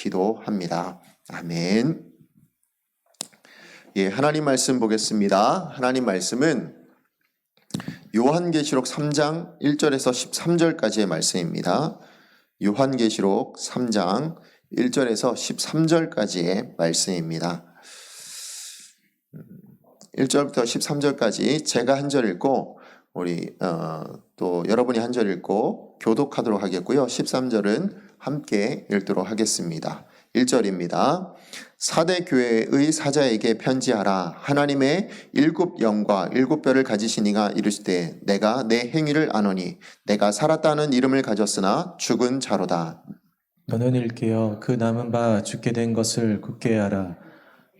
기도합니다. 아멘. 예, 하나님 말씀 보겠습니다. 하나님 말씀은 요한계시록 3장 1절에서 13절까지의 말씀입니다. 요한계시록 3장 1절에서 13절까지의 말씀입니다. 1절부터 13절까지 제가 한 절 읽고 우리 또 여러분이 한 절 읽고 교독하도록 하겠고요. 13절은 함께 읽도록 하겠습니다. 1절입니다. 사대 교회의 사자에게 편지하라. 하나님의 7 영과 7 뼈를 가지신 이가 이르시되 내가 내 행위를 아노니 내가 살았다는 이름을 가졌으나 죽은 자로다. 너는 일깨어 그 남은 바 죽게 된 것을 굳게 하라.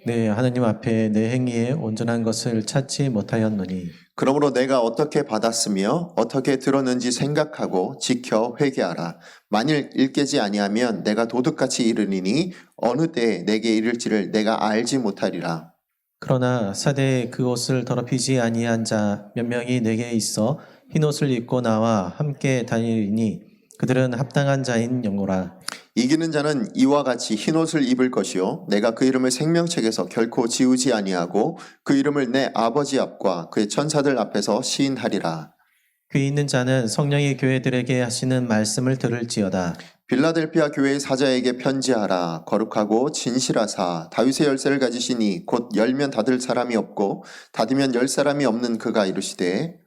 내 하나님 앞에 내 행위에 온전한 것을 찾지 못하였노니 그러므로 내가 어떻게 받았으며 어떻게 들었는지 생각하고 지켜 회개하라. 만일 일깨지 아니하면 내가 도둑같이 이르리니 어느 때에 내게 이를지를 내가 알지 못하리라. 그러나 사대에 그 옷을 더럽히지 아니한 자 몇 명이 내게 있어 흰 옷을 입고 나와 함께 다니리니 그들은 합당한 자인 영노라. 이기는 자는 이와 같이 흰옷을 입을 것이요 내가 그 이름을 생명책에서 결코 지우지 아니하고 그 이름을 내 아버지 앞과 그의 천사들 앞에서 시인하리라. 귀 있는 자는 성령이 교회들에게 하시는 말씀을 들을지어다. 빌라델피아 교회의 사자에게 편지하라. 거룩하고 진실하사 다윗의 열쇠를 가지시니 곧 열면 닫을 사람이 없고 닫으면 열 사람이 없는 그가 이르시되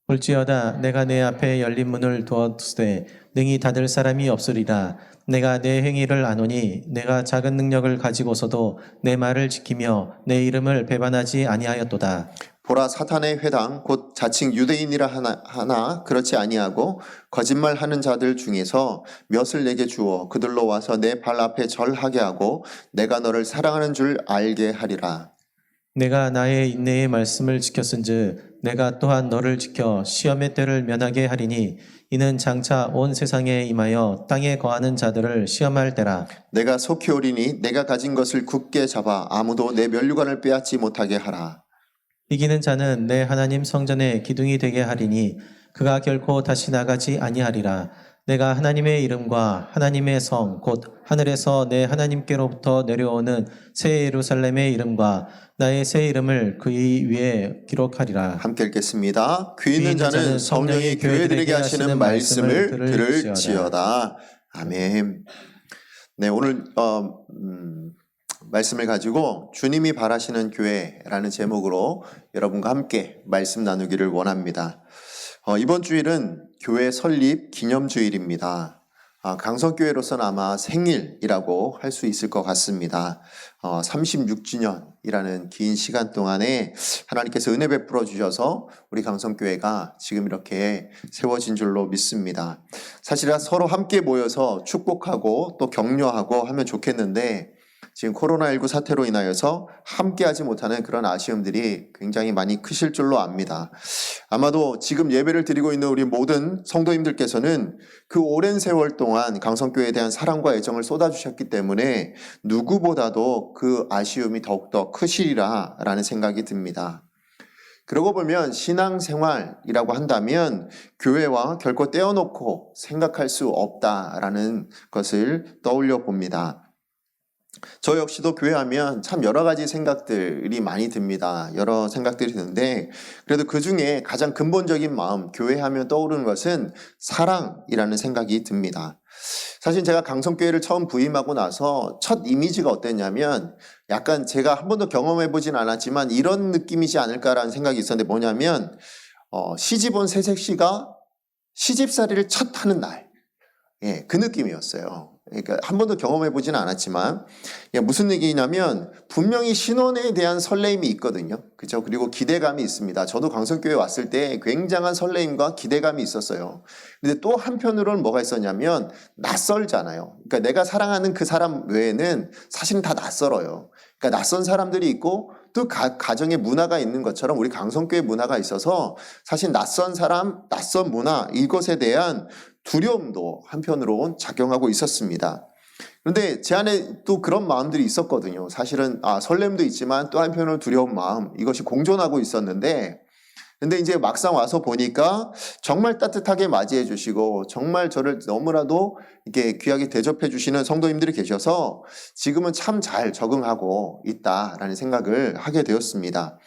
볼지어다 내가 내 앞에 열린 문을 두었으되 능히 닫을 사람이 없으리라. 내가 내 행위를 아노니 내가 작은 능력을 가지고서도 내 말을 지키며 내 이름을 배반하지 아니하였도다. 보라 사탄의 회당 곧 자칭 유대인이라 하나 그렇지 아니하고 거짓말하는 자들 중에서 몇을 내게 주어 그들로 와서 내 발 앞에 절하게 하고 내가 너를 사랑하는 줄 알게 하리라. 내가 나의 인내의 말씀을 지켰은즉 내가 또한 너를 지켜 시험의 때를 면하게 하리니 이는 장차 온 세상에 임하여 땅에 거하는 자들을 시험할 때라. 내가 속히 오리니 내가 가진 것을 굳게 잡아 아무도 내 면류관을 빼앗지 못하게 하라. 이기는 자는 내 하나님 성전의 기둥이 되게 하리니 그가 결코 다시 나가지 아니하리라. 내가 하나님의 이름과 하나님의 성 곧 하늘에서 내 하나님께로부터 내려오는 새 예루살렘의 이름과 나의 새 이름을 그의 위에 기록하리라. 함께 읽겠습니다. 귀 있는 자는 성령이 교회들에게 하시는 말씀을 들을지어다. 아멘. 네, 오늘 말씀을 가지고 주님이 바라시는 교회라는 제목으로 여러분과 함께 말씀 나누기를 원합니다. 이번 주일은 교회 설립 기념주일입니다. 강성교회로서는 아마 생일이라고 할 수 있을 것 같습니다. 36주년이라는 긴 시간 동안에 하나님께서 은혜 베풀어 주셔서 우리 강성교회가 지금 이렇게 세워진 줄로 믿습니다. 사실은 서로 함께 모여서 축복하고 또 격려하고 하면 좋겠는데 지금 코로나19 사태로 인하여서 함께하지 못하는 그런 아쉬움들이 굉장히 많이 크실 줄로 압니다. 아마도 지금 예배를 드리고 있는 우리 모든 성도님들께서는 그 오랜 세월 동안 강성교회에 대한 사랑과 애정을 쏟아주셨기 때문에 누구보다도 그 아쉬움이 더욱더 크시리라 라는 생각이 듭니다. 그러고 보면 신앙생활이라고 한다면 교회와 결코 떼어놓고 생각할 수 없다라는 것을 떠올려 봅니다. 저 역시도 교회하면 참 여러 가지 생각들이 많이 듭니다. 여러 생각들이 드는데 그래도 그 중에 가장 근본적인 마음, 교회하면 떠오르는 것은 사랑이라는 생각이 듭니다. 사실 제가 강성교회를 처음 부임하고 나서 첫 이미지가 어땠냐면 약간 제가 한 번도 경험해보진 않았지만 이런 느낌이지 않을까라는 생각이 있었는데 뭐냐면 시집 온 새색시가 시집살이를 첫 하는 날, 그 느낌이었어요. 그러니까 한 번도 경험해보진 않았지만 무슨 얘기냐면 분명히 신혼에 대한 설레임이 있거든요. 그렇죠? 그리고 기대감이 있습니다. 저도 강성교회 왔을 때 굉장한 설레임과 기대감이 있었어요. 근데 또 한편으로는 뭐가 있었냐면 낯설잖아요. 그러니까 내가 사랑하는 그 사람 외에는 사실은 다 낯설어요. 그러니까 낯선 사람들이 있고 또 가정의 문화가 있는 것처럼 우리 강성교회 문화가 있어서 사실 낯선 사람, 낯선 문화 이것에 대한 두려움도 한편으로는 작용하고 있었습니다. 그런데 제 안에 또 그런 마음들이 있었거든요. 사실은 설렘도 있지만 또 한편으로는 두려운 마음 이것이 공존하고 있었는데 근데 이제 막상 와서 보니까 정말 따뜻하게 맞이해 주시고 정말 저를 너무나도 이렇게 귀하게 대접해 주시는 성도님들이 계셔서 지금은 참 잘 적응하고 있다라는 생각을 하게 되었습니다.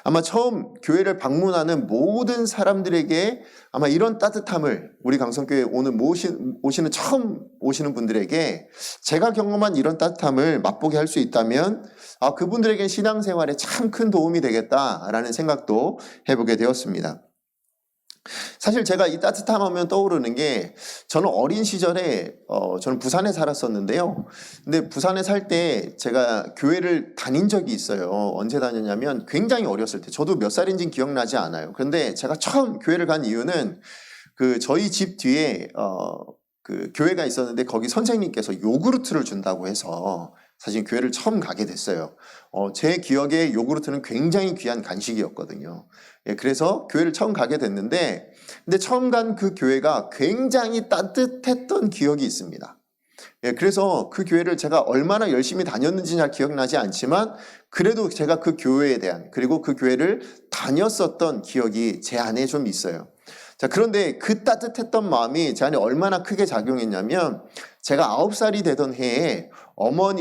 아마 처음 교회를 방문하는 모든 사람들에게 아마 이런 따뜻함을 우리 강성교회 오늘 오시는 처음 오시는 분들에게 제가 경험한 이런 따뜻함을 맛보게 할 수 있다면 그분들에게 신앙생활에 참 큰 도움이 되겠다라는 생각도 해보게 되었습니다. 사실 제가 이 따뜻함 하면 떠오르는 게 저는 어린 시절에 저는 부산에 살았었는데요. 근데 부산에 살 때 제가 교회를 다닌 적이 있어요. 언제 다녔냐면 굉장히 어렸을 때 저도 몇 살인지는 기억나지 않아요. 그런데 제가 처음 교회를 간 이유는 저희 집 뒤에 교회가 있었는데 거기 선생님께서 요구르트를 준다고 해서 사실 교회를 처음 가게 됐어요. 제 기억에 요구르트는 굉장히 귀한 간식이었거든요. 예, 그래서 교회를 처음 가게 됐는데, 근데 처음 간 그 교회가 굉장히 따뜻했던 기억이 있습니다. 예, 그래서 그 교회를 제가 얼마나 열심히 다녔는지 잘 기억나지 않지만, 그래도 제가 그 교회에 대한, 그리고 그 교회를 다녔었던 기억이 제 안에 좀 있어요. 자, 그런데 그 따뜻했던 마음이 제 안에 얼마나 크게 작용했냐면, 제가 9살이 되던 해에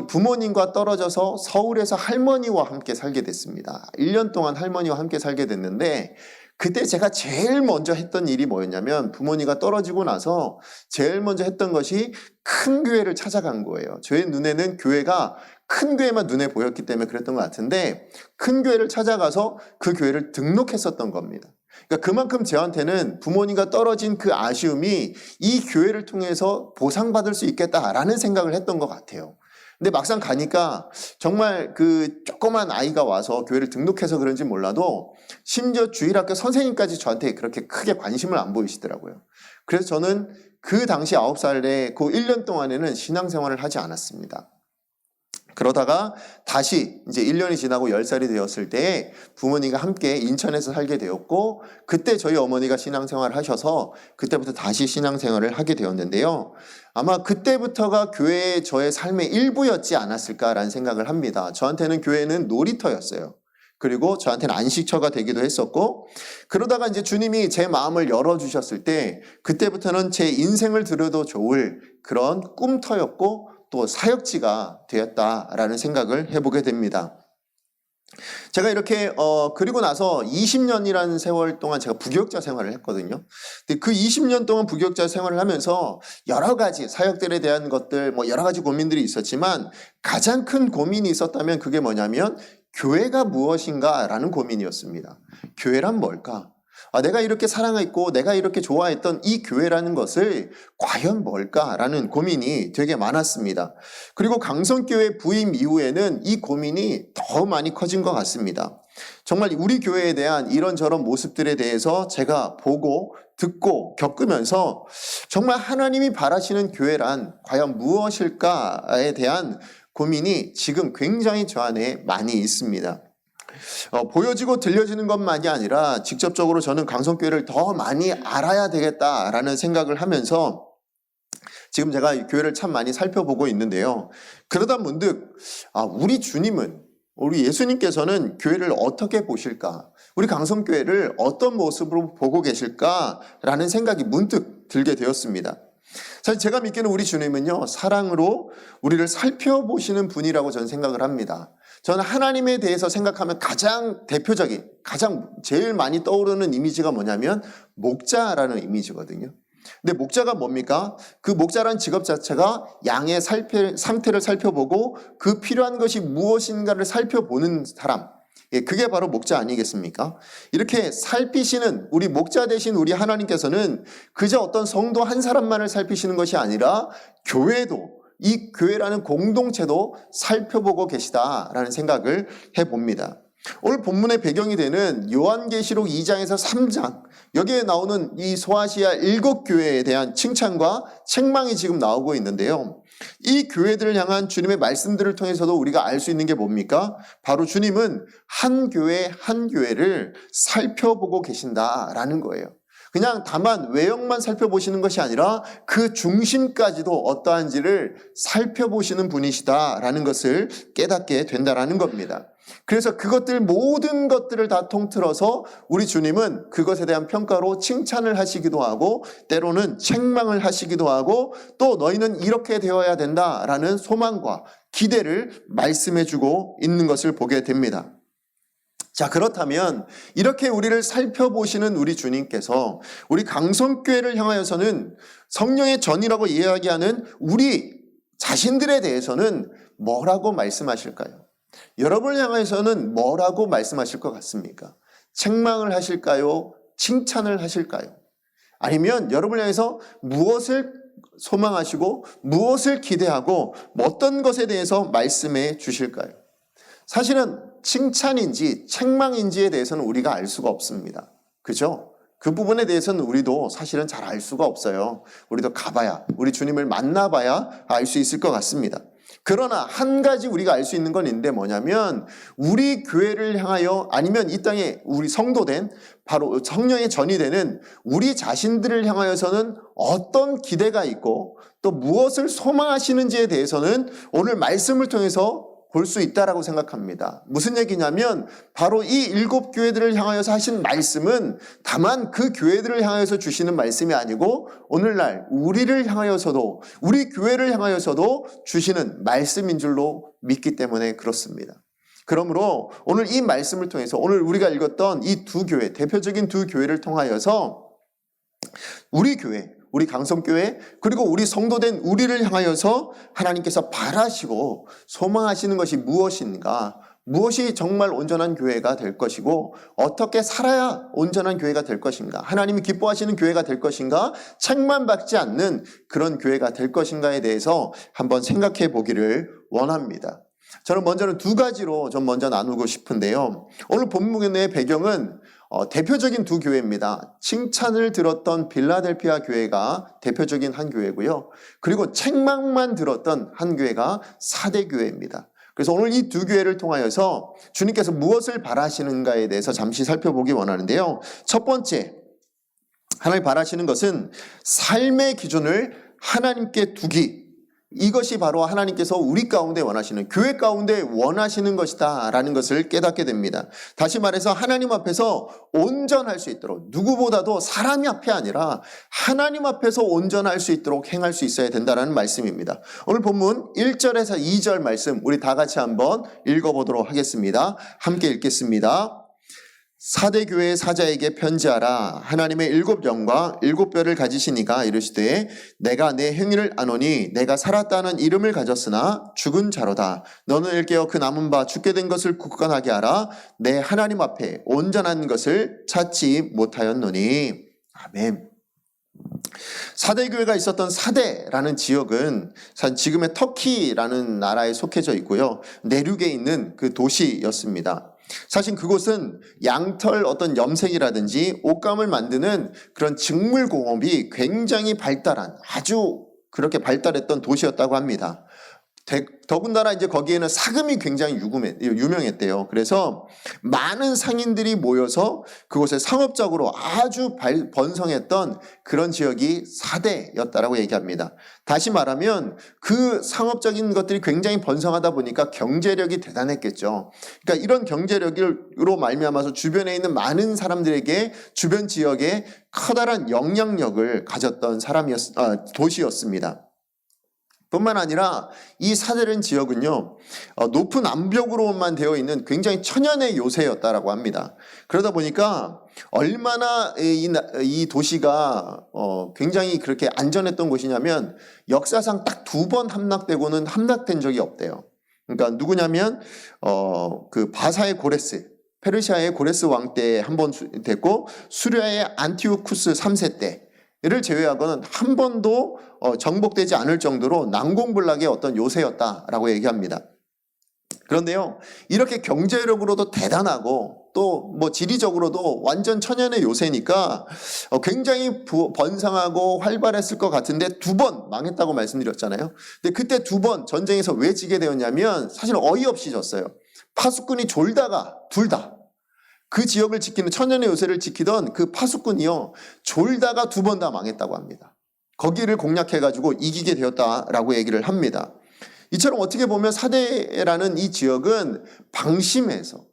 부모님과 떨어져서 서울에서 할머니와 함께 살게 됐습니다. 1년 동안 할머니와 함께 살게 됐는데, 그때 제가 제일 먼저 했던 일이 뭐였냐면, 부모님과 떨어지고 나서 제일 먼저 했던 것이 큰 교회를 찾아간 거예요. 제 눈에는 교회가 큰 교회만 눈에 보였기 때문에 그랬던 것 같은데, 큰 교회를 찾아가서 그 교회를 등록했었던 겁니다. 그러니까 그만큼 저한테는 부모님과 떨어진 그 아쉬움이 이 교회를 통해서 보상받을 수 있겠다라는 생각을 했던 것 같아요. 근데 막상 가니까 정말 그 조그만 아이가 와서 교회를 등록해서 그런지 몰라도 심지어 주일학교 선생님까지 저한테 그렇게 크게 관심을 안 보이시더라고요. 그래서 저는 그 당시 9살에 그 1년 동안에는 신앙생활을 하지 않았습니다. 그러다가 다시 이제 1년이 지나고 10살이 되었을 때 부모님과 함께 인천에서 살게 되었고, 그때 저희 어머니가 신앙생활을 하셔서 그때부터 다시 신앙생활을 하게 되었는데요. 아마 그때부터가 교회의 저의 삶의 일부였지 않았을까라는 생각을 합니다. 저한테는 교회는 놀이터였어요. 그리고 저한테는 안식처가 되기도 했었고, 그러다가 이제 주님이 제 마음을 열어주셨을 때 그때부터는 제 인생을 들여도 좋을 그런 꿈터였고 또 사역지가 되었다라는 생각을 해보게 됩니다. 제가 이렇게 그리고 나서 20년이라는 세월 동안 제가 부교육자 생활을 했거든요. 근데 그 20년 동안 부교육자 생활을 하면서 여러 가지 사역들에 대한 것들, 여러 가지 고민들이 있었지만 가장 큰 고민이 있었다면 그게 뭐냐면 교회가 무엇인가라는 고민이었습니다. 교회란 뭘까? 내가 이렇게 사랑했고 내가 이렇게 좋아했던 이 교회라는 것을 과연 뭘까라는 고민이 되게 많았습니다. 그리고 강성교회 부임 이후에는 이 고민이 더 많이 커진 것 같습니다. 정말 우리 교회에 대한 이런저런 모습들에 대해서 제가 보고 듣고 겪으면서 정말 하나님이 바라시는 교회란 과연 무엇일까에 대한 고민이 지금 굉장히 저 안에 많이 있습니다. 보여지고 들려지는 것만이 아니라 직접적으로 저는 강성교회를 더 많이 알아야 되겠다라는 생각을 하면서 지금 제가 교회를 참 많이 살펴보고 있는데요. 그러다 문득 우리 주님은, 우리 예수님께서는 교회를 어떻게 보실까? 우리 강성교회를 어떤 모습으로 보고 계실까라는 생각이 문득 들게 되었습니다. 사실 제가 믿기는 우리 주님은요, 사랑으로 우리를 살펴보시는 분이라고 저는 생각을 합니다. 저는 하나님에 대해서 생각하면 가장 대표적인, 가장 제일 많이 떠오르는 이미지가 뭐냐면 목자라는 이미지거든요. 근데 목자가 뭡니까? 그 목자라는 직업 자체가 양의 상태를 살펴보고 그 필요한 것이 무엇인가를 살펴보는 사람. 그게 바로 목자 아니겠습니까? 이렇게 살피시는 우리 목자 되신 우리 하나님께서는 그저 어떤 성도 한 사람만을 살피시는 것이 아니라 교회도, 이 교회라는 공동체도 살펴보고 계시다라는 생각을 해봅니다. 오늘 본문의 배경이 되는 요한계시록 2장에서 3장, 여기에 나오는 이 소아시아 7교회에 대한 칭찬과 책망이 지금 나오고 있는데요. 이 교회들을 향한 주님의 말씀들을 통해서도 우리가 알 수 있는 게 뭡니까? 바로 주님은 한 교회 한 교회를 살펴보고 계신다라는 거예요. 그냥 다만 외형만 살펴보시는 것이 아니라 그 중심까지도 어떠한지를 살펴보시는 분이시다라는 것을 깨닫게 된다라는 겁니다. 그래서 그것들 모든 것들을 다 통틀어서 우리 주님은 그것에 대한 평가로 칭찬을 하시기도 하고 때로는 책망을 하시기도 하고 또 너희는 이렇게 되어야 된다라는 소망과 기대를 말씀해주고 있는 것을 보게 됩니다. 자, 그렇다면 이렇게 우리를 살펴보시는 우리 주님께서 우리 강성교회를 향하여서는 성령의 전이라고 이야기하는 우리 자신들에 대해서는 뭐라고 말씀하실까요? 여러분을 향해서는 뭐라고 말씀하실 것 같습니까? 책망을 하실까요? 칭찬을 하실까요? 아니면 여러분을 향해서 무엇을 소망하시고 무엇을 기대하고 어떤 것에 대해서 말씀해 주실까요? 사실은 칭찬인지 책망인지에 대해서는 우리가 알 수가 없습니다. 그죠? 그 부분에 대해서는 우리도 사실은 잘 알 수가 없어요. 우리도 가봐야, 우리 주님을 만나봐야 알 수 있을 것 같습니다. 그러나 한 가지 우리가 알 수 있는 건 있는데 뭐냐면 우리 교회를 향하여 아니면 이 땅에 우리 성도된 바로 성령의 전이 되는 우리 자신들을 향하여서는 어떤 기대가 있고 또 무엇을 소망하시는지에 대해서는 오늘 말씀을 통해서 볼 수 있다라고 생각합니다. 무슨 얘기냐면 바로 이 7 교회들을 향하여서 하신 말씀은 다만 그 교회들을 향하여서 주시는 말씀이 아니고 오늘날 우리를 향하여서도 우리 교회를 향하여서도 주시는 말씀인 줄로 믿기 때문에 그렇습니다. 그러므로 오늘 이 말씀을 통해서 오늘 우리가 읽었던 이 2 교회, 대표적인 2 교회를 통하여서 우리 교회, 우리 강성교회 그리고 우리 성도된 우리를 향하여서 하나님께서 바라시고 소망하시는 것이 무엇인가, 무엇이 정말 온전한 교회가 될 것이고 어떻게 살아야 온전한 교회가 될 것인가, 하나님이 기뻐하시는 교회가 될 것인가, 책망받지 않는 그런 교회가 될 것인가에 대해서 한번 생각해 보기를 원합니다. 저는 먼저는 2 가지로 좀 먼저 나누고 싶은데요. 오늘 본문의 배경은 대표적인 2 교회입니다. 칭찬을 들었던 빌라델피아 교회가 대표적인 한 교회고요. 그리고 책망만 들었던 한 교회가 사대 교회입니다. 그래서 오늘 이 2 교회를 통하여서 주님께서 무엇을 바라시는가에 대해서 잠시 살펴보기 원하는데요. 첫 번째, 하나님 바라시는 것은 삶의 기준을 하나님께 두기. 이것이 바로 하나님께서 우리 가운데 원하시는, 교회 가운데 원하시는 것이다 라는 것을 깨닫게 됩니다. 다시 말해서 하나님 앞에서 온전할 수 있도록, 누구보다도 사람이 앞에 아니라 하나님 앞에서 온전할 수 있도록 행할 수 있어야 된다는 말씀입니다. 오늘 본문 1절에서 2절 말씀 우리 다 같이 한번 읽어보도록 하겠습니다. 함께 읽겠습니다. 사대교회의 사자에게 편지하라. 하나님의 7 영과 7 뼈를 가지신 이가 이르시되 내가 내 행위를 아노니 내가 살았다는 이름을 가졌으나 죽은 자로다. 너는 일깨어 그 남은 바 죽게 된 것을 굳건하게 하라. 내 하나님 앞에 온전한 것을 찾지 못하였노니. 아멘. 사대교회가 있었던 사대라는 지역은 지금의 터키라는 나라에 속해져 있고요. 내륙에 있는 그 도시였습니다. 사실 그곳은 양털 어떤 염색이라든지 옷감을 만드는 그런 직물공업이 굉장히 발달한, 아주 그렇게 발달했던 도시였다고 합니다. 더군다나 이제 거기에는 사금이 굉장히 유명했대요. 그래서 많은 상인들이 모여서 그곳에 상업적으로 아주 번성했던 그런 지역이 사대였다라고 얘기합니다. 다시 말하면 그 상업적인 것들이 굉장히 번성하다 보니까 경제력이 대단했겠죠. 그러니까 이런 경제력으로 말미암아서 주변에 있는 많은 사람들에게 주변 지역에 커다란 영향력을 가졌던 도시였습니다. 뿐만 아니라 이 사대른 지역은요, 높은 암벽으로만 되어 있는 굉장히 천연의 요새였다라고 합니다. 그러다 보니까 얼마나 이 도시가 굉장히 그렇게 안전했던 곳이냐면 역사상 딱 2번 함락되고는 함락된 적이 없대요. 그러니까 누구냐면 그 바사의 고레스, 페르시아의 고레스 왕 때 한 번 됐고 수리아의 안티오쿠스 3세 때를 제외하고는 한 번도 정복되지 않을 정도로 난공불락의 어떤 요새였다라고 얘기합니다. 그런데요, 이렇게 경제력으로도 대단하고 또 뭐 지리적으로도 완전 천연의 요새니까 굉장히 번성하고 활발했을 것 같은데 2번 망했다고 말씀드렸잖아요. 근데 그때 2번 전쟁에서 왜 지게 되었냐면 사실 어이없이 졌어요. 파수꾼이 졸다가 둘 다 그 지역을 지키는 천년의 요새를 지키던 그 파수꾼이요, 졸다가 2번 다 망했다고 합니다. 거기를 공략해가지고 이기게 되었다라고 얘기를 합니다. 이처럼 어떻게 보면 사대라는 이 지역은 방심해서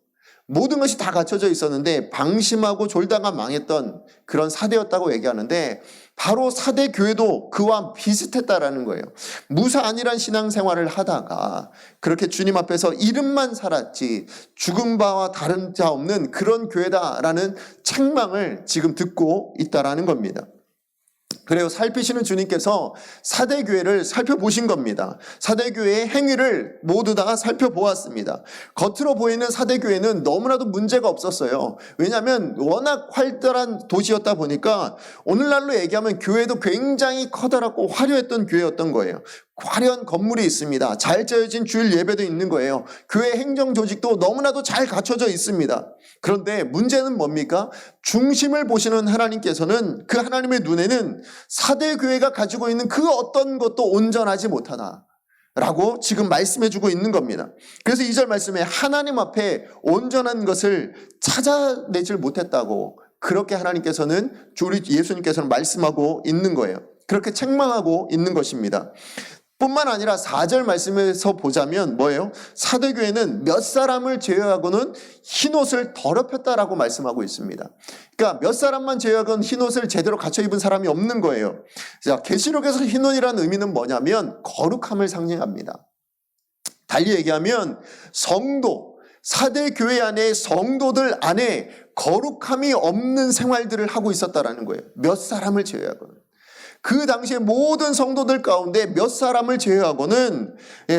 모든 것이 다 갖춰져 있었는데 방심하고 졸다가 망했던 그런 사대였다고 얘기하는데, 바로 사대 교회도 그와 비슷했다라는 거예요. 무사안일한 신앙생활을 하다가 그렇게 주님 앞에서 이름만 살았지 죽은 바와 다른 자 없는 그런 교회다라는 책망을 지금 듣고 있다라는 겁니다. 그래요. 살피시는 주님께서 사대교회를 살펴보신 겁니다. 사대교회의 행위를 모두 다 살펴보았습니다. 겉으로 보이는 사대교회는 너무나도 문제가 없었어요. 왜냐하면 워낙 활달한 도시였다 보니까 오늘날로 얘기하면 교회도 굉장히 커다랗고 화려했던 교회였던 거예요. 화려한 건물이 있습니다. 잘 짜여진 주일 예배도 있는 거예요. 교회 행정 조직도 너무나도 잘 갖춰져 있습니다. 그런데 문제는 뭡니까? 중심을 보시는 하나님께서는 그 하나님의 눈에는 사대교회가 가지고 있는 그 어떤 것도 온전하지 못하다 라고 지금 말씀해주고 있는 겁니다. 그래서 2절 말씀에 하나님 앞에 온전한 것을 찾아내질 못했다고, 그렇게 하나님께서는, 우리 예수님께서는 말씀하고 있는 거예요. 그렇게 책망하고 있는 것입니다. 뿐만 아니라 4절 말씀에서 보자면 뭐예요? 사대교회는 몇 사람을 제외하고는 흰옷을 더럽혔다라고 말씀하고 있습니다. 그러니까 몇 사람만 제외하고는 흰옷을 제대로 갖춰 입은 사람이 없는 거예요. 자, 계시록에서 흰옷이라는 의미는 뭐냐면 거룩함을 상징합니다. 달리 얘기하면 성도, 사대교회 안에 성도들 안에 거룩함이 없는 생활들을 하고 있었다라는 거예요. 몇 사람을 제외하고는. 그 당시에 모든 성도들 가운데 몇 사람을 제외하고는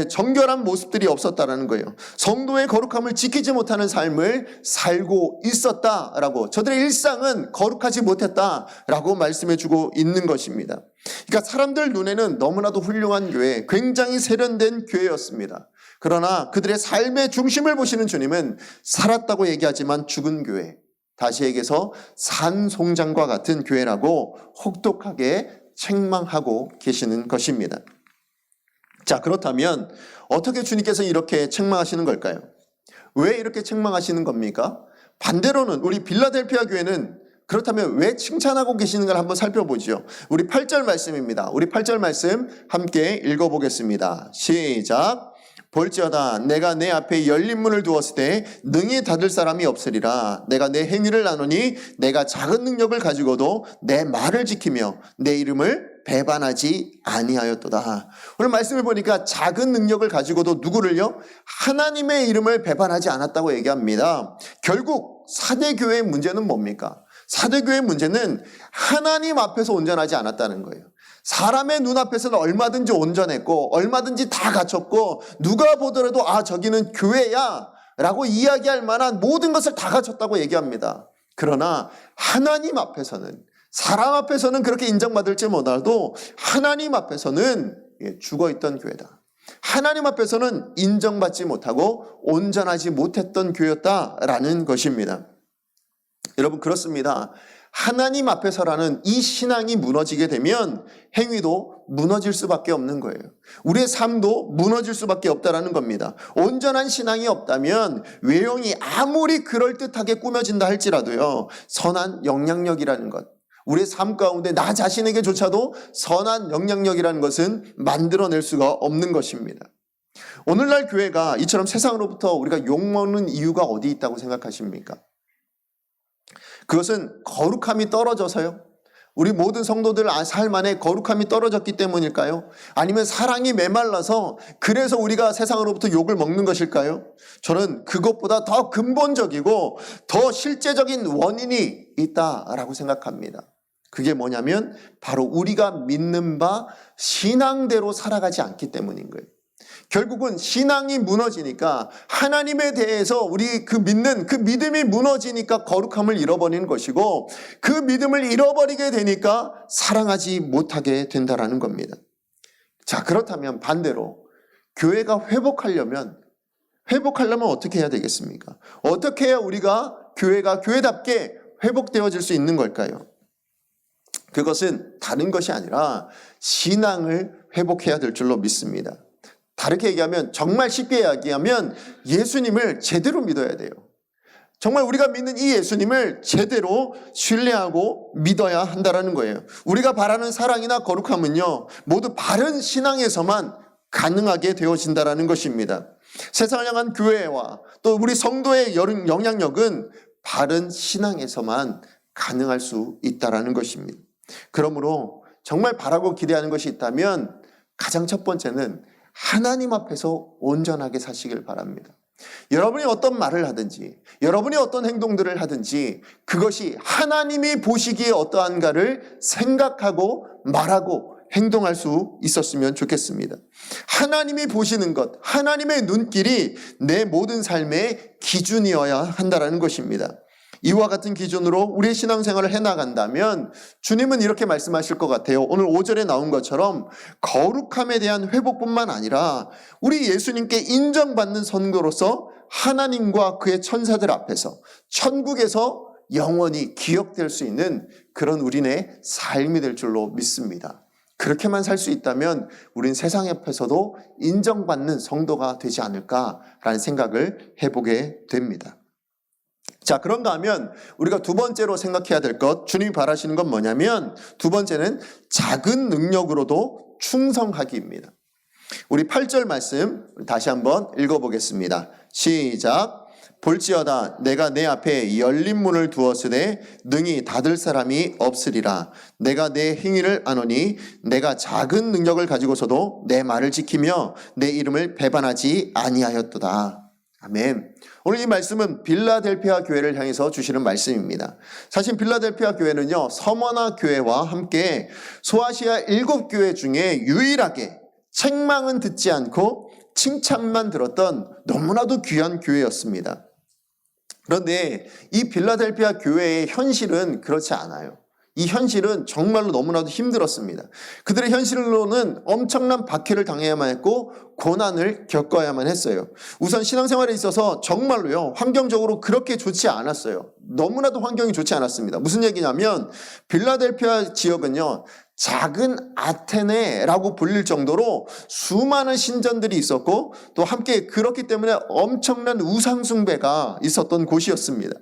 정결한 모습들이 없었다라는 거예요. 성도의 거룩함을 지키지 못하는 삶을 살고 있었다라고, 저들의 일상은 거룩하지 못했다라고 말씀해주고 있는 것입니다. 그러니까 사람들 눈에는 너무나도 훌륭한 교회, 굉장히 세련된 교회였습니다. 그러나 그들의 삶의 중심을 보시는 주님은 살았다고 얘기하지만 죽은 교회, 다시 얘기해서 산송장과 같은 교회라고 혹독하게 책망하고 계시는 것입니다. 자, 그렇다면 어떻게 주님께서 이렇게 책망하시는 걸까요? 왜 이렇게 책망하시는 겁니까? 반대로는 우리 빌라델피아 교회는 그렇다면 왜 칭찬하고 계시는가를 한번 살펴보죠. 우리 8절 말씀입니다. 우리 8절 말씀 함께 읽어보겠습니다. 시작. 볼지어다 내가 내 앞에 열린 문을 두었을 때 능히 닫을 사람이 없으리라. 내가 내 행위를 나누니 내가 작은 능력을 가지고도 내 말을 지키며 내 이름을 배반하지 아니하였도다. 오늘 말씀을 보니까 작은 능력을 가지고도 누구를요? 하나님의 이름을 배반하지 않았다고 얘기합니다. 결국 사대교회의 문제는 뭡니까? 사대교회의 문제는 하나님 앞에서 온전하지 않았다는 거예요. 사람의 눈앞에서는 얼마든지 온전했고 얼마든지 다 갖췄고 누가 보더라도 아, 저기는 교회야 라고 이야기할 만한 모든 것을 다 갖췄다고 얘기합니다. 그러나 하나님 앞에서는, 사람 앞에서는 그렇게 인정받을지 못하도 하나님 앞에서는 죽어있던 교회다. 하나님 앞에서는 인정받지 못하고 온전하지 못했던 교회였다라는 것입니다. 여러분, 그렇습니다. 하나님 앞에서라는 이 신앙이 무너지게 되면 행위도 무너질 수밖에 없는 거예요. 우리의 삶도 무너질 수밖에 없다라는 겁니다. 온전한 신앙이 없다면 외형이 아무리 그럴듯하게 꾸며진다 할지라도요, 선한 영향력이라는 것, 우리의 삶 가운데 나 자신에게조차도 선한 영향력이라는 것은 만들어낼 수가 없는 것입니다. 오늘날 교회가 이처럼 세상으로부터 우리가 욕먹는 이유가 어디 있다고 생각하십니까? 그것은 거룩함이 떨어져서요? 우리 모든 성도들 삶 안에 거룩함이 떨어졌기 때문일까요? 아니면 사랑이 메말라서 그래서 우리가 세상으로부터 욕을 먹는 것일까요? 저는 그것보다 더 근본적이고 더 실제적인 원인이 있다라고 생각합니다. 그게 뭐냐면 바로 우리가 믿는 바 신앙대로 살아가지 않기 때문인 거예요. 결국은 신앙이 무너지니까, 하나님에 대해서 우리 그 믿는 그 믿음이 무너지니까 거룩함을 잃어버리는 것이고, 그 믿음을 잃어버리게 되니까 사랑하지 못하게 된다라는 겁니다. 자, 그렇다면 반대로 교회가 회복하려면 어떻게 해야 되겠습니까? 어떻게 해야 우리가 교회가 교회답게 회복되어질 수 있는 걸까요? 그것은 다른 것이 아니라 신앙을 회복해야 될 줄로 믿습니다. 다르게 얘기하면, 정말 쉽게 이야기하면 예수님을 제대로 믿어야 돼요. 정말 우리가 믿는 이 예수님을 제대로 신뢰하고 믿어야 한다는 거예요. 우리가 바라는 사랑이나 거룩함은요, 모두 바른 신앙에서만 가능하게 되어진다는 것입니다. 세상을 향한 교회와 또 우리 성도의 영향력은 바른 신앙에서만 가능할 수 있다는 것입니다. 그러므로 정말 바라고 기대하는 것이 있다면 가장 첫 번째는 하나님 앞에서 온전하게 사시길 바랍니다. 여러분이 어떤 말을 하든지, 여러분이 어떤 행동들을 하든지 그것이 하나님이 보시기에 어떠한가를 생각하고 말하고 행동할 수 있었으면 좋겠습니다. 하나님이 보시는 것, 하나님의 눈길이 내 모든 삶의 기준이어야 한다는 것입니다. 이와 같은 기준으로 우리의 신앙생활을 해나간다면 주님은 이렇게 말씀하실 것 같아요. 오늘 5절에 나온 것처럼 거룩함에 대한 회복뿐만 아니라 우리 예수님께 인정받는 선거로서 하나님과 그의 천사들 앞에서 천국에서 영원히 기억될 수 있는 그런 우리네 삶이 될 줄로 믿습니다. 그렇게만 살 수 있다면 우린 세상 앞에서도 인정받는 성도가 되지 않을까라는 생각을 해보게 됩니다. 자, 그런가 하면 우리가 두 번째로 생각해야 될 것, 주님이 바라시는 건 뭐냐면 두 번째는 작은 능력으로도 충성하기입니다. 우리 8절 말씀 다시 한번 읽어보겠습니다. 시작. 볼지어다 내가 내 앞에 열린 문을 두었으되 능히 닫을 사람이 없으리라. 내가 내 행위를 아노니 내가 작은 능력을 가지고서도 내 말을 지키며 내 이름을 배반하지 아니하였도다. 아멘. 오늘 이 말씀은 빌라델피아 교회를 향해서 주시는 말씀입니다. 사실 빌라델피아 교회는요, 서머나 교회와 함께 소아시아 7교회 중에 유일하게 책망은 듣지 않고 칭찬만 들었던 너무나도 귀한 교회였습니다. 그런데 이 빌라델피아 교회의 현실은 그렇지 않아요. 이 현실은 정말로 너무나도 힘들었습니다. 그들의 현실로는 엄청난 박해를 당해야만 했고 고난을 겪어야만 했어요. 우선 신앙생활에 있어서 정말로요, 환경적으로 그렇게 좋지 않았어요. 너무나도 환경이 좋지 않았습니다. 무슨 얘기냐면 빌라델피아 지역은요, 작은 아테네라고 불릴 정도로 수많은 신전들이 있었고 또 함께 그렇기 때문에 엄청난 우상숭배가 있었던 곳이었습니다.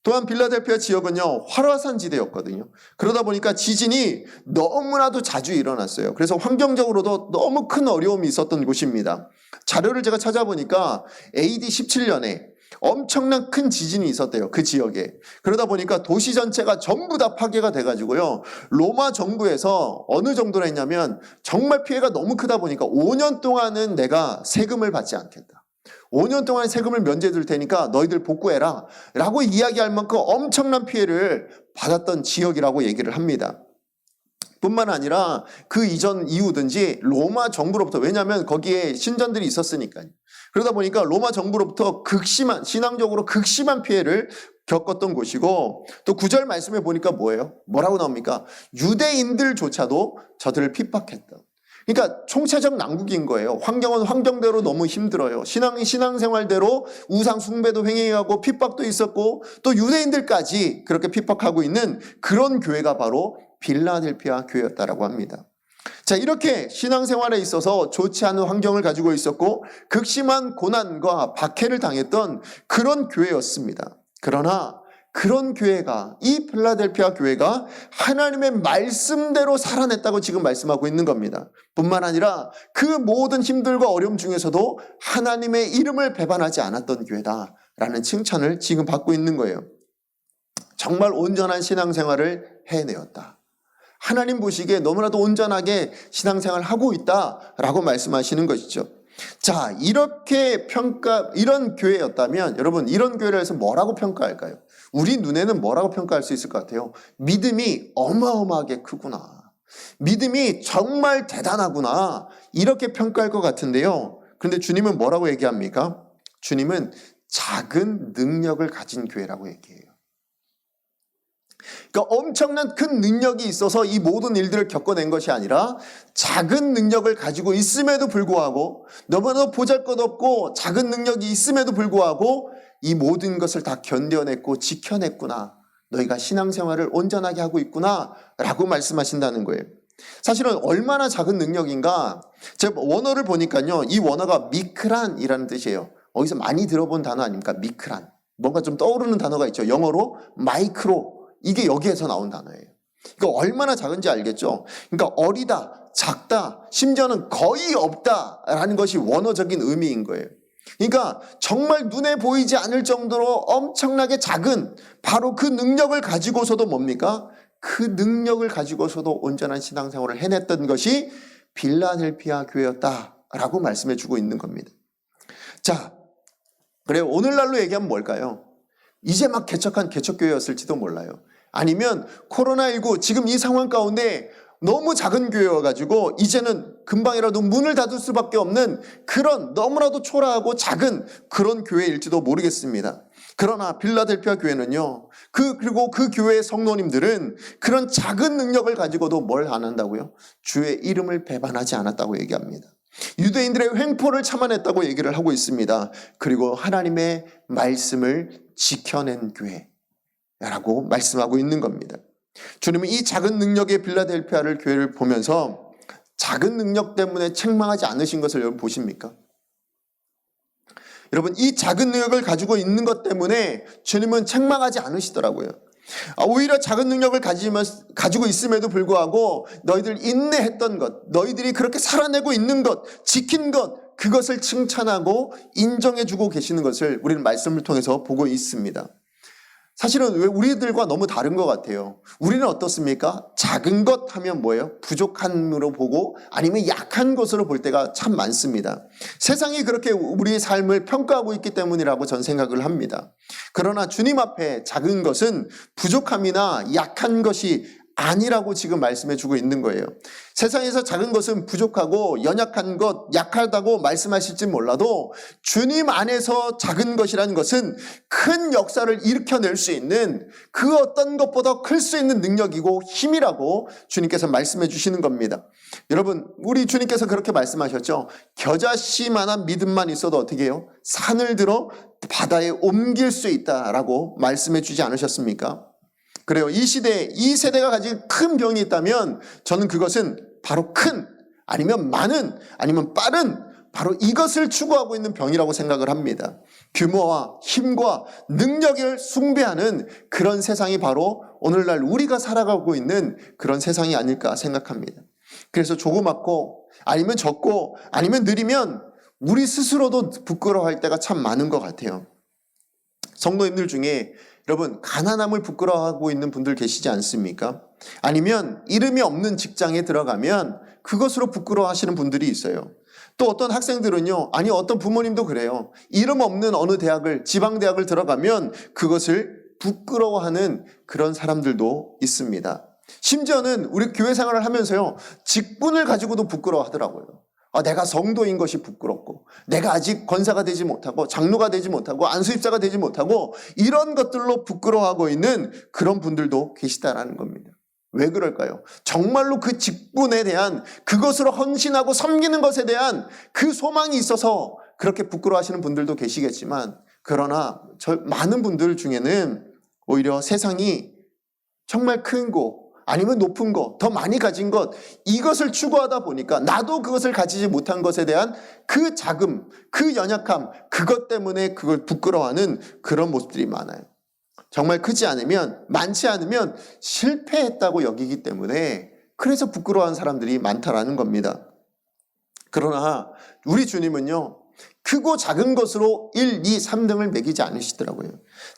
또한 빌라델피아 지역은요, 활화산 지대였거든요. 그러다 보니까 지진이 너무나도 자주 일어났어요. 그래서 환경적으로도 너무 큰 어려움이 있었던 곳입니다. 자료를 제가 찾아보니까 AD 17년에 엄청난 큰 지진이 있었대요. 그 지역에. 그러다 보니까 도시 전체가 전부 다 파괴가 돼가지고요, 로마 정부에서 어느 정도로 했냐면 정말 피해가 너무 크다 보니까 5년 동안은 내가 세금을 받지 않겠다. 5년 동안 세금을 면제해줄 테니까 너희들 복구해라 라고 이야기할 만큼 엄청난 피해를 받았던 지역이라고 얘기를 합니다. 뿐만 아니라 그 이전 이후든지 로마 정부로부터, 왜냐하면 거기에 신전들이 있었으니까요. 그러다 보니까 로마 정부로부터 신앙적으로 극심한 피해를 겪었던 곳이고, 또 9절 말씀에 보니까 뭐라고 나옵니까? 유대인들조차도 저들을 핍박했다. 그러니까 총체적 난국인 거예요. 환경은 환경대로 너무 힘들어요. 신앙생활대로 우상 숭배도 횡행하고 핍박도 있었고 또 유대인들까지 그렇게 핍박하고 있는 그런 교회가 바로 빌라델피아 교회였다라고 합니다. 자, 이렇게 신앙생활에 있어서 좋지 않은 환경을 가지고 있었고 극심한 고난과 박해를 당했던 그런 교회였습니다. 그러나 그런 교회가, 이 필라델피아 교회가 하나님의 말씀대로 살아냈다고 지금 말씀하고 있는 겁니다. 뿐만 아니라 그 모든 힘들과 어려움 중에서도 하나님의 이름을 배반하지 않았던 교회다라는 칭찬을 지금 받고 있는 거예요. 정말 온전한 신앙생활을 해내었다. 하나님 보시기에 너무나도 온전하게 신앙생활을 하고 있다라고 말씀하시는 것이죠. 자, 이런 교회였다면 여러분, 이런 교회를 해서 뭐라고 평가할까요? 우리 눈에는 뭐라고 평가할 수 있을 것 같아요? 믿음이 어마어마하게 크구나. 믿음이 정말 대단하구나. 이렇게 평가할 것 같은데요. 그런데 주님은 뭐라고 얘기합니까? 주님은 작은 능력을 가진 교회라고 얘기해요. 그러니까 엄청난 큰 능력이 있어서 이 모든 일들을 겪어낸 것이 아니라 작은 능력을 가지고 있음에도 불구하고, 너무나도 보잘것없고 작은 능력이 있음에도 불구하고 이 모든 것을 다 견뎌냈고 지켜냈구나. 너희가 신앙생활을 온전하게 하고 있구나 라고 말씀하신다는 거예요. 사실은 얼마나 작은 능력인가, 제가 원어를 보니까요, 이 원어가 미크란이라는 뜻이에요. 어디서 많이 들어본 단어 아닙니까? 미크란. 뭔가 좀 떠오르는 단어가 있죠. 영어로 마이크로. 이게 여기에서 나온 단어예요. 그러니까 얼마나 작은지 알겠죠? 그러니까 어리다, 작다, 심지어는 거의 없다라는 것이 원어적인 의미인 거예요. 그러니까 정말 눈에 보이지 않을 정도로 엄청나게 작은 바로 그 능력을 가지고서도 뭡니까? 그 능력을 가지고서도 온전한 신앙생활을 해냈던 것이 빌라델피아 교회였다라고 말씀해 주고 있는 겁니다. 자, 그래요. 오늘날로 얘기하면 뭘까요? 이제 막 개척한 개척교회였을지도 몰라요. 아니면 코로나19 지금 이 상황 가운데 너무 작은 교회여가지고 이제는 금방이라도 문을 닫을 수밖에 없는 그런 너무나도 초라하고 작은 그런 교회일지도 모르겠습니다. 그러나 빌라델피아 교회는요, 그리고 그 교회의 성도님들은 그런 작은 능력을 가지고도 뭘 안 한다고요? 주의 이름을 배반하지 않았다고 얘기합니다. 유대인들의 횡포를 참아냈다고 얘기를 하고 있습니다. 그리고 하나님의 말씀을 지켜낸 교회라고 말씀하고 있는 겁니다. 주님은 이 작은 능력의 빌라델피아를 교회를 보면서 작은 능력 때문에 책망하지 않으신 것을 여러분 보십니까? 여러분, 이 작은 능력을 가지고 있는 것 때문에 주님은 책망하지 않으시더라고요. 오히려 작은 능력을 가지고 있음에도 불구하고 너희들 인내했던 것, 너희들이 그렇게 살아내고 있는 것, 지킨 것, 그것을 칭찬하고 인정해주고 계시는 것을 우리는 말씀을 통해서 보고 있습니다. 사실은 왜 우리들과 너무 다른 것 같아요. 우리는 어떻습니까? 작은 것 하면 뭐예요? 부족함으로 보고 아니면 약한 것으로 볼 때가 참 많습니다. 세상이 그렇게 우리의 삶을 평가하고 있기 때문이라고 전 생각을 합니다. 그러나 주님 앞에 작은 것은 부족함이나 약한 것이 아니라고 지금 말씀해 주고 있는 거예요. 세상에서 작은 것은 부족하고 연약한 것, 약하다고 말씀하실지 몰라도 주님 안에서 작은 것이라는 것은 큰 역사를 일으켜낼 수 있는 그 어떤 것보다 클 수 있는 능력이고 힘이라고 주님께서 말씀해 주시는 겁니다. 여러분, 우리 주님께서 그렇게 말씀하셨죠. 겨자씨만한 믿음만 있어도 어떻게 해요? 산을 들어 바다에 옮길 수 있다라고 말씀해 주지 않으셨습니까? 그래요. 이 시대에 이 세대가 가진 큰 병이 있다면 저는 그것은 바로 큰, 아니면 많은, 아니면 빠른, 바로 이것을 추구하고 있는 병이라고 생각을 합니다. 규모와 힘과 능력을 숭배하는 그런 세상이 바로 오늘날 우리가 살아가고 있는 그런 세상이 아닐까 생각합니다. 그래서 조그맣고 아니면 적고 아니면 느리면 우리 스스로도 부끄러워할 때가 참 많은 것 같아요. 성도님들 중에 여러분, 가난함을 부끄러워하고 있는 분들 계시지 않습니까? 아니면 이름이 없는 직장에 들어가면 그것으로 부끄러워하시는 분들이 있어요. 또 어떤 학생들은요, 아니 어떤 부모님도 그래요. 이름 없는 어느 대학을, 지방대학을 들어가면 그것을 부끄러워하는 그런 사람들도 있습니다. 심지어는 우리 교회 생활을 하면서요, 직분을 가지고도 부끄러워하더라고요. 내가 성도인 것이 부끄럽고 내가 아직 권사가 되지 못하고 장로가 되지 못하고 안수집사가 되지 못하고 이런 것들로 부끄러워하고 있는 그런 분들도 계시다라는 겁니다. 왜 그럴까요? 정말로 그 직분에 대한 그것으로 헌신하고 섬기는 것에 대한 그 소망이 있어서 그렇게 부끄러워하시는 분들도 계시겠지만 그러나 많은 분들 중에는 오히려 세상이 정말 큰 곳 아니면 높은 것, 더 많이 가진 것, 이것을 추구하다 보니까 나도 그것을 가지지 못한 것에 대한 그 자금, 그 연약함, 그것 때문에 그걸 부끄러워하는 그런 모습들이 많아요. 정말 크지 않으면, 많지 않으면 실패했다고 여기기 때문에 그래서 부끄러워하는 사람들이 많다라는 겁니다. 그러나 우리 주님은요, 크고 작은 것으로 1, 2, 3등을 매기지 않으시더라고요.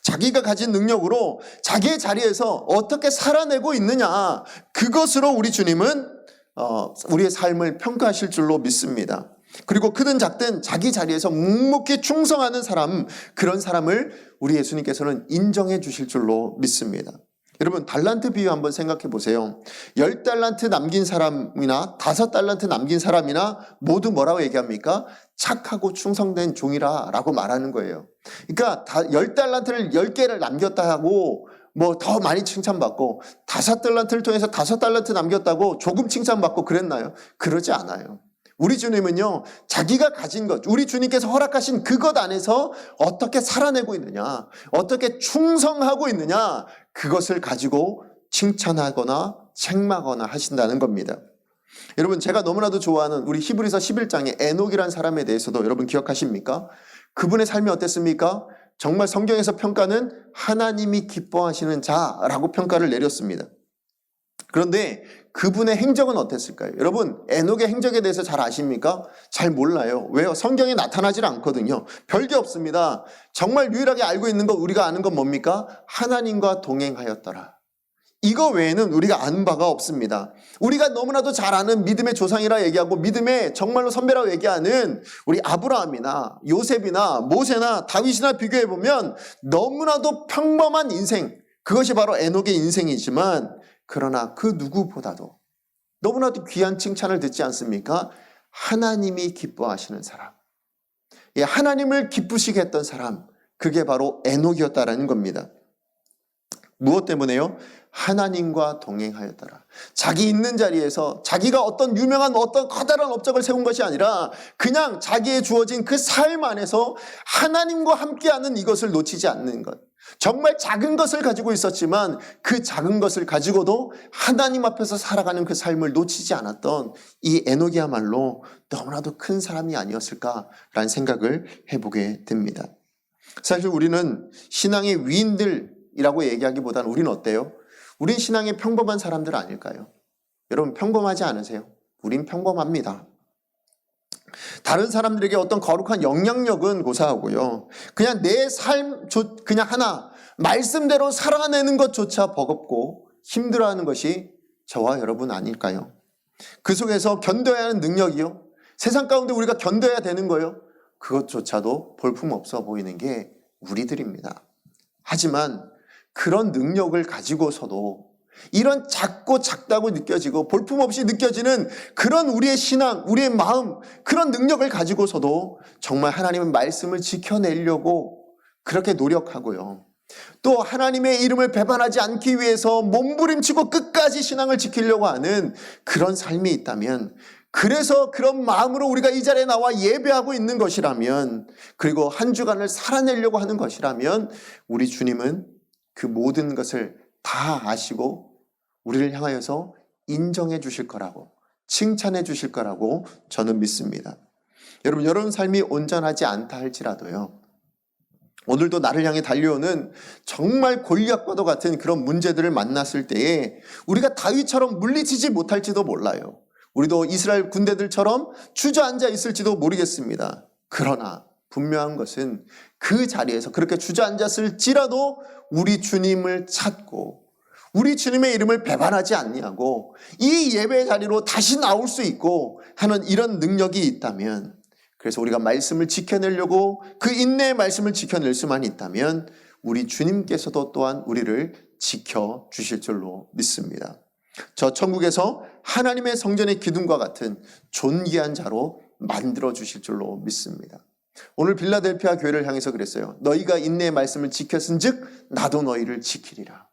자기가 가진 능력으로 자기의 자리에서 어떻게 살아내고 있느냐, 그것으로 우리 주님은 우리의 삶을 평가하실 줄로 믿습니다. 그리고 크든 작든 자기 자리에서 묵묵히 충성하는 사람, 그런 사람을 우리 예수님께서는 인정해 주실 줄로 믿습니다. 여러분, 달란트 비유 한번 생각해 보세요. 10달란트 남긴 사람이나 5달란트 남긴 사람이나 모두 뭐라고 얘기합니까? 착하고 충성된 종이라 라고 말하는 거예요. 그러니까 10달란트를 10개를 남겼다 하고 뭐 더 많이 칭찬받고 5달란트를 통해서 5달란트 남겼다고 조금 칭찬받고 그랬나요? 그러지 않아요. 우리 주님은요, 자기가 가진 것, 우리 주님께서 허락하신 그것 안에서 어떻게 살아내고 있느냐, 어떻게 충성하고 있느냐, 그것을 가지고 칭찬하거나 책망하거나 하신다는 겁니다. 여러분, 제가 너무나도 좋아하는 우리 히브리서 11장의 에녹이라는 사람에 대해서도 여러분 기억하십니까? 그분의 삶이 어땠습니까? 정말 성경에서 평가는 하나님이 기뻐하시는 자라고 평가를 내렸습니다. 그런데 그분의 행적은 어땠을까요? 여러분, 에녹의 행적에 대해서 잘 아십니까? 잘 몰라요. 왜요? 성경에 나타나질 않거든요. 별게 없습니다. 정말 유일하게 알고 있는 것, 우리가 아는 건 뭡니까? 하나님과 동행하였더라. 이거 외에는 우리가 아는 바가 없습니다. 우리가 너무나도 잘 아는 믿음의 조상이라 얘기하고 믿음의 정말로 선배라고 얘기하는 우리 아브라함이나 요셉이나 모세나 다윗이나 비교해보면 너무나도 평범한 인생, 그것이 바로 에녹의 인생이지만 그러나 그 누구보다도 너무나도 귀한 칭찬을 듣지 않습니까? 하나님이 기뻐하시는 사람. 예, 하나님을 기쁘시게 했던 사람, 그게 바로 에녹이었다라는 겁니다. 무엇 때문에요? 하나님과 동행하였더라. 자기 있는 자리에서 자기가 어떤 유명한 어떤 커다란 업적을 세운 것이 아니라 그냥 자기의 주어진 그 삶 안에서 하나님과 함께하는 이것을 놓치지 않는 것. 정말 작은 것을 가지고 있었지만 그 작은 것을 가지고도 하나님 앞에서 살아가는 그 삶을 놓치지 않았던 이 에녹이야말로 너무나도 큰 사람이 아니었을까라는 생각을 해보게 됩니다. 사실 우리는 신앙의 위인들이라고 얘기하기보다는 우리는 어때요? 우린 신앙의 평범한 사람들 아닐까요? 여러분 평범하지 않으세요? 우린 평범합니다. 다른 사람들에게 어떤 거룩한 영향력은 고사하고요. 그냥 내 삶, 그냥 하나, 말씀대로 살아내는 것조차 버겁고 힘들어하는 것이 저와 여러분 아닐까요? 그 속에서 견뎌야 하는 능력이요. 세상 가운데 우리가 견뎌야 되는 거요. 그것조차도 볼품없어 보이는 게 우리들입니다. 하지만 그런 능력을 가지고서도 이런 작고 작다고 느껴지고 볼품없이 느껴지는 그런 우리의 신앙, 우리의 마음, 그런 능력을 가지고서도 정말 하나님의 말씀을 지켜내려고 그렇게 노력하고요. 또 하나님의 이름을 배반하지 않기 위해서 몸부림치고 끝까지 신앙을 지키려고 하는 그런 삶이 있다면, 그래서 그런 마음으로 우리가 이 자리에 나와 예배하고 있는 것이라면, 그리고 한 주간을 살아내려고 하는 것이라면 우리 주님은 그 모든 것을 다 아시고 우리를 향하여서 인정해 주실 거라고, 칭찬해 주실 거라고 저는 믿습니다. 여러분 삶이 온전하지 않다 할지라도요, 오늘도 나를 향해 달려오는 정말 골리앗과도 같은 그런 문제들을 만났을 때에 우리가 다윗처럼 물리치지 못할지도 몰라요. 우리도 이스라엘 군대들처럼 주저앉아 있을지도 모르겠습니다. 그러나 분명한 것은 그 자리에서 그렇게 주저앉았을지라도 우리 주님을 찾고 우리 주님의 이름을 배반하지 않냐고 이 예배 자리로 다시 나올 수 있고 하는 이런 능력이 있다면, 그래서 우리가 말씀을 지켜내려고 그 인내의 말씀을 지켜낼 수만 있다면 우리 주님께서도 또한 우리를 지켜주실 줄로 믿습니다. 저 천국에서 하나님의 성전의 기둥과 같은 존귀한 자로 만들어주실 줄로 믿습니다. 오늘 빌라델피아 교회를 향해서 그랬어요. 너희가 인내의 말씀을 지켰은즉 나도 너희를 지키리라.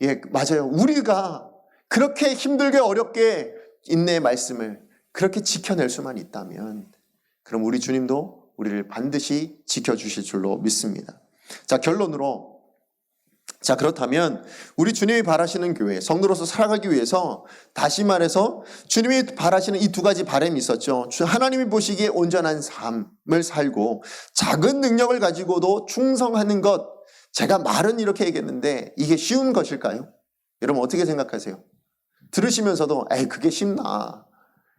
예, 맞아요. 우리가 그렇게 힘들게 어렵게 인내의 말씀을 그렇게 지켜낼 수만 있다면 그럼 우리 주님도 우리를 반드시 지켜주실 줄로 믿습니다. 자, 결론으로, 자, 그렇다면 우리 주님이 바라시는 교회, 성도로서 살아가기 위해서 다시 말해서 주님이 바라시는 이 두 가지 바람이 있었죠. 하나님이 보시기에 온전한 삶을 살고 작은 능력을 가지고도 충성하는 것. 제가 말은 이렇게 얘기했는데 이게 쉬운 것일까요? 여러분 어떻게 생각하세요? 들으시면서도 에이 그게 쉽나?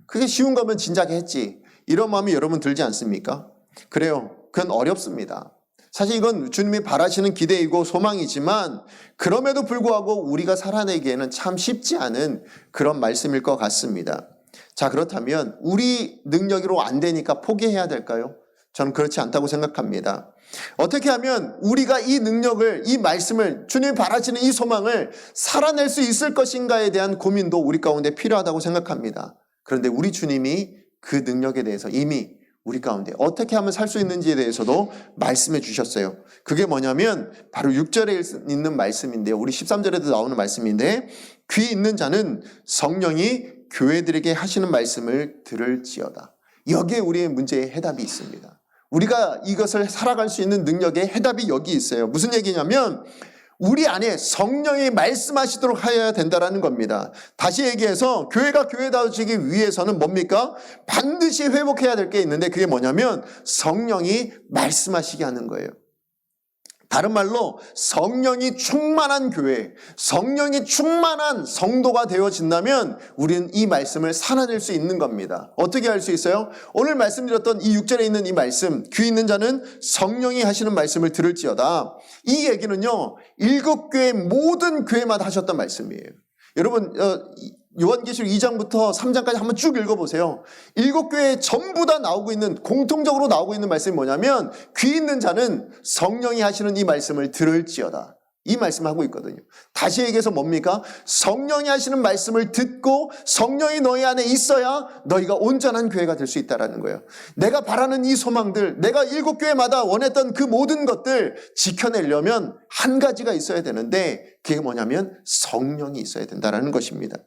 그게 쉬운 거면 진작에 했지. 이런 마음이 여러분 들지 않습니까? 그래요. 그건 어렵습니다. 사실 이건 주님이 바라시는 기대이고 소망이지만 그럼에도 불구하고 우리가 살아내기에는 참 쉽지 않은 그런 말씀일 것 같습니다. 자, 그렇다면 우리 능력으로 안 되니까 포기해야 될까요? 저는 그렇지 않다고 생각합니다. 어떻게 하면 우리가 이 능력을, 이 말씀을, 주님이 바라시는 이 소망을 살아낼 수 있을 것인가에 대한 고민도 우리 가운데 필요하다고 생각합니다. 그런데 우리 주님이 그 능력에 대해서 이미 우리 가운데 어떻게 하면 살 수 있는지에 대해서도 말씀해 주셨어요. 그게 뭐냐면 바로 6절에 있는 말씀인데요. 우리 13절에도 나오는 말씀인데, 귀 있는 자는 성령이 교회들에게 하시는 말씀을 들을지어다. 여기에 우리의 문제의 해답이 있습니다. 우리가 이것을 살아갈 수 있는 능력의 해답이 여기 있어요. 무슨 얘기냐면 우리 안에 성령이 말씀하시도록 하여야 된다는 겁니다. 다시 얘기해서 교회가 교회다워지기 위해서는 뭡니까? 반드시 회복해야 될 게 있는데 그게 뭐냐면 성령이 말씀하시게 하는 거예요. 다른 말로 성령이 충만한 교회, 성령이 충만한 성도가 되어진다면 우리는 이 말씀을 살아낼 수 있는 겁니다. 어떻게 할 수 있어요? 오늘 말씀드렸던 이 6절에 있는 이 말씀, 귀 있는 자는 성령이 하시는 말씀을 들을지어다. 이 얘기는요, 7교회 모든 교회마다 하셨던 말씀이에요. 여러분 요한계시록 2장부터 3장까지 한번 쭉 읽어보세요. 7교회 전부 다 나오고 있는, 공통적으로 나오고 있는 말씀이 뭐냐면 귀 있는 자는 성령이 하시는 이 말씀을 들을지어다. 이 말씀을 하고 있거든요. 다시 얘기해서 뭡니까? 성령이 하시는 말씀을 듣고 성령이 너희 안에 있어야 너희가 온전한 교회가 될 수 있다는 거예요. 내가 바라는 이 소망들, 내가 7교회마다 원했던 그 모든 것들 지켜내려면 한 가지가 있어야 되는데 그게 뭐냐면 성령이 있어야 된다는 것입니다.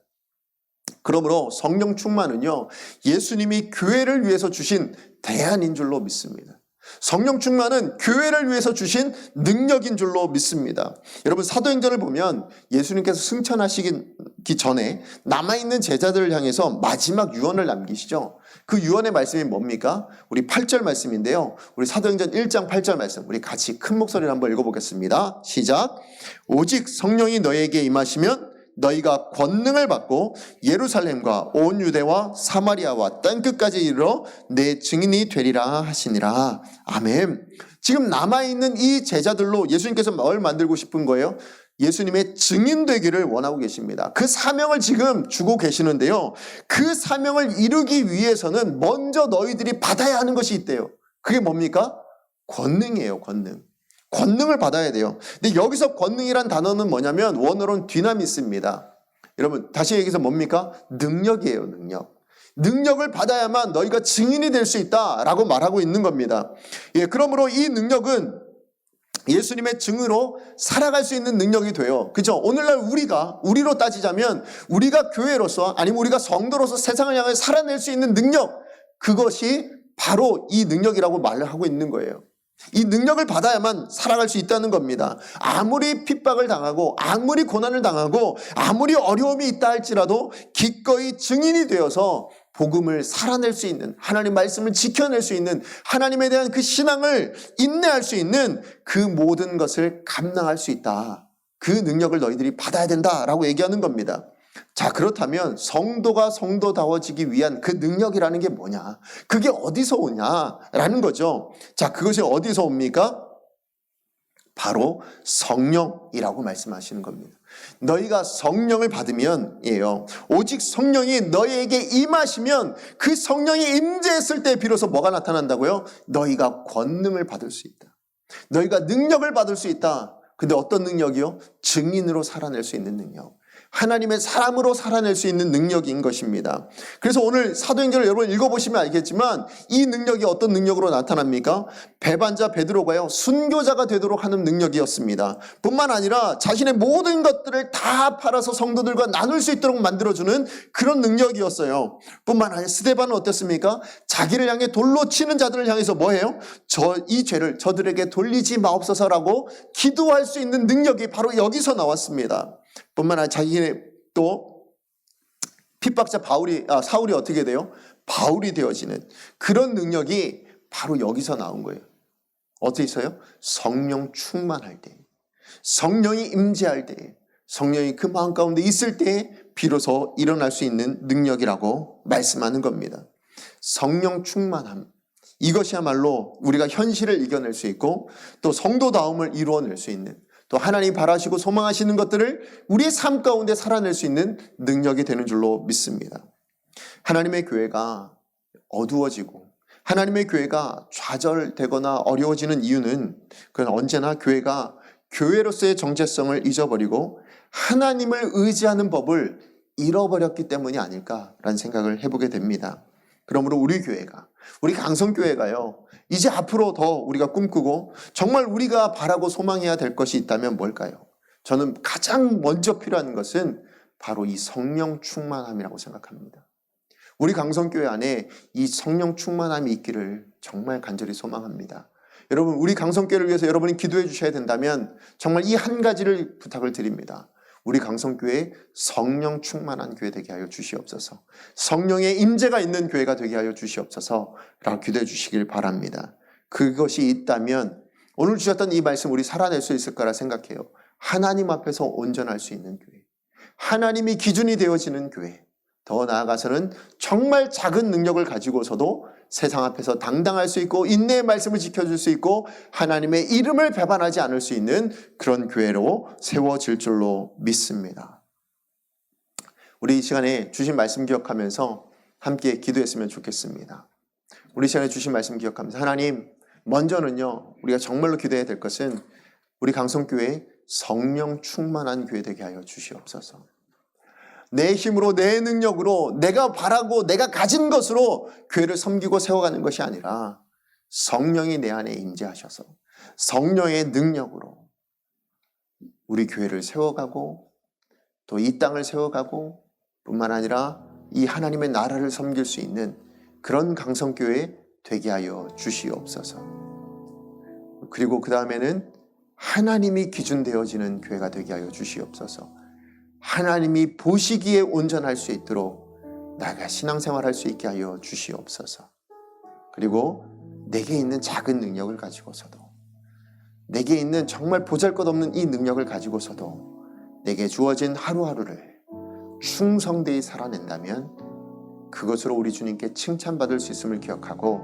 그러므로 성령 충만은요, 예수님이 교회를 위해서 주신 대안인 줄로 믿습니다. 성령 충만은 교회를 위해서 주신 능력인 줄로 믿습니다. 여러분 사도행전을 보면 예수님께서 승천하시기 전에 남아있는 제자들을 향해서 마지막 유언을 남기시죠. 그 유언의 말씀이 뭡니까? 우리 8절 말씀인데요. 우리 사도행전 1장 8절 말씀 우리 같이 큰 목소리로 한번 읽어보겠습니다. 시작. 오직 성령이 너에게 임하시면 너희가 권능을 받고 예루살렘과 온 유대와 사마리아와 땅끝까지 이르러 내 증인이 되리라 하시니라. 아멘. 지금 남아있는 이 제자들로 예수님께서 뭘 만들고 싶은 거예요? 예수님의 증인 되기를 원하고 계십니다. 그 사명을 지금 주고 계시는데요. 그 사명을 이루기 위해서는 먼저 너희들이 받아야 하는 것이 있대요. 그게 뭡니까? 권능이에요. 권능. 권능을 받아야 돼요. 근데 여기서 권능이란 단어는 뭐냐면 원어로는 디나미스입니다. 여러분 다시 얘기해서 뭡니까? 능력이에요. 능력. 능력을 받아야만 너희가 증인이 될 수 있다라고 말하고 있는 겁니다. 예, 그러므로 이 능력은 예수님의 증으로 살아갈 수 있는 능력이 돼요. 그죠? 오늘날 우리로 따지자면 우리가 교회로서 아니면 우리가 성도로서 세상을 향해 살아낼 수 있는 능력, 그것이 바로 이 능력이라고 말을 하고 있는 거예요. 이 능력을 받아야만 살아갈 수 있다는 겁니다. 아무리 핍박을 당하고 아무리 고난을 당하고 아무리 어려움이 있다 할지라도 기꺼이 증인이 되어서 복음을 살아낼 수 있는, 하나님 말씀을 지켜낼 수 있는, 하나님에 대한 그 신앙을 인내할 수 있는 그 모든 것을 감당할 수 있다. 그 능력을 너희들이 받아야 된다라고 얘기하는 겁니다. 자, 그렇다면 성도가 성도다워지기 위한 그 능력이라는 게 뭐냐? 그게 어디서 오냐라는 거죠. 자, 그것이 어디서 옵니까? 바로 성령이라고 말씀하시는 겁니다. 너희가 성령을 받으면 예요. 오직 성령이 너희에게 임하시면 그 성령이 임재했을 때 비로소 뭐가 나타난다고요? 너희가 권능을 받을 수 있다. 너희가 능력을 받을 수 있다. 근데 어떤 능력이요? 증인으로 살아낼 수 있는 능력. 하나님의 사람으로 살아낼 수 있는 능력인 것입니다. 그래서 오늘 사도행전을 여러분 읽어보시면 알겠지만 이 능력이 어떤 능력으로 나타납니까? 배반자 베드로가요 순교자가 되도록 하는 능력이었습니다. 뿐만 아니라 자신의 모든 것들을 다 팔아서 성도들과 나눌 수 있도록 만들어주는 그런 능력이었어요. 뿐만 아니라 스데반은 어땠습니까? 자기를 향해 돌로 치는 자들을 향해서 뭐해요? 이 죄를 저들에게 돌리지 마옵소서라고 기도할 수 있는 능력이 바로 여기서 나왔습니다. 뿐만 아니라 자기의 또 핍박자 사울이 어떻게 돼요? 바울이 되어지는 그런 능력이 바로 여기서 나온 거예요. 어떻게 있어요? 성령 충만할 때, 성령이 임재할 때, 성령이 그 마음 가운데 있을 때 비로소 일어날 수 있는 능력이라고 말씀하는 겁니다. 성령 충만함, 이것이야말로 우리가 현실을 이겨낼 수 있고 또 성도다움을 이루어낼 수 있는, 또 하나님 바라시고 소망하시는 것들을 우리의 삶 가운데 살아낼 수 있는 능력이 되는 줄로 믿습니다. 하나님의 교회가 어두워지고 하나님의 교회가 좌절되거나 어려워지는 이유는 그건 언제나 교회가 교회로서의 정체성을 잊어버리고 하나님을 의지하는 법을 잃어버렸기 때문이 아닐까라는 생각을 해보게 됩니다. 그러므로 우리 교회가, 우리 강성교회가요, 이제 앞으로 더 우리가 꿈꾸고 정말 우리가 바라고 소망해야 될 것이 있다면 뭘까요? 저는 가장 먼저 필요한 것은 바로 이 성령 충만함이라고 생각합니다. 우리 강성교회 안에 이 성령 충만함이 있기를 정말 간절히 소망합니다. 여러분, 우리 강성교회를 위해서 여러분이 기도해 주셔야 된다면 정말 이 한 가지를 부탁을 드립니다. 우리 강성교회 성령 충만한 교회 되게 하여 주시옵소서. 성령의 임재가 있는 교회가 되게 하여 주시옵소서 라고 기도해 주시길 바랍니다. 그것이 있다면 오늘 주셨던 이 말씀 우리 살아낼 수 있을 거라 생각해요. 하나님 앞에서 온전할 수 있는 교회, 하나님이 기준이 되어지는 교회, 더 나아가서는 정말 작은 능력을 가지고서도 세상 앞에서 당당할 수 있고 인내의 말씀을 지켜줄 수 있고 하나님의 이름을 배반하지 않을 수 있는 그런 교회로 세워질 줄로 믿습니다. 우리 이 시간에 주신 말씀 기억하면서 함께 기도했으면 좋겠습니다. 우리 시간에 주신 말씀 기억하면서 하나님, 먼저는요, 우리가 정말로 기도해야 될 것은 우리 강성교회 성령 충만한 교회 되게 하여 주시옵소서. 내 힘으로, 내 능력으로, 내가 바라고 내가 가진 것으로 교회를 섬기고 세워가는 것이 아니라 성령이 내 안에 임재하셔서 성령의 능력으로 우리 교회를 세워가고 또 이 땅을 세워가고 뿐만 아니라 이 하나님의 나라를 섬길 수 있는 그런 강성교회 되게 하여 주시옵소서. 그리고 그 다음에는 하나님이 기준 되어지는 교회가 되게 하여 주시옵소서. 하나님이 보시기에 온전할 수 있도록 나가 신앙생활할 수 있게 하여 주시옵소서. 그리고 내게 있는 작은 능력을 가지고서도, 내게 있는 정말 보잘것없는 이 능력을 가지고서도 내게 주어진 하루하루를 충성되이 살아낸다면 그것으로 우리 주님께 칭찬받을 수 있음을 기억하고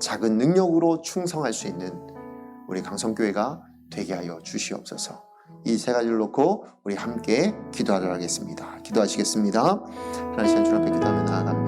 작은 능력으로 충성할 수 있는 우리 강성교회가 되게 하여 주시옵소서. 이 세 가지를 놓고 우리 함께 기도하도록 하겠습니다. 기도하시겠습니다. 하나님, 주님 앞에 기도하며 나아갑니다.